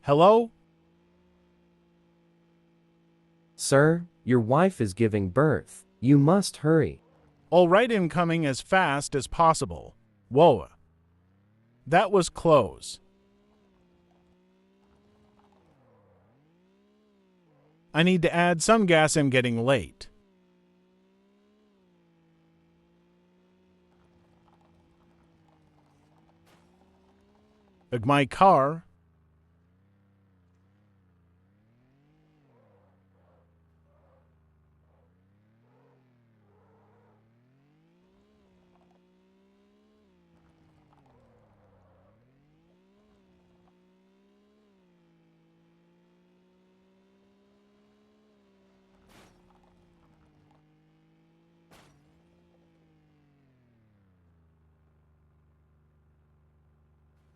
Hello? Sir, your wife is giving birth. You must hurry. All right, incoming as fast as possible. Whoa. That was close. I need to add some gas. I'm getting late. My car,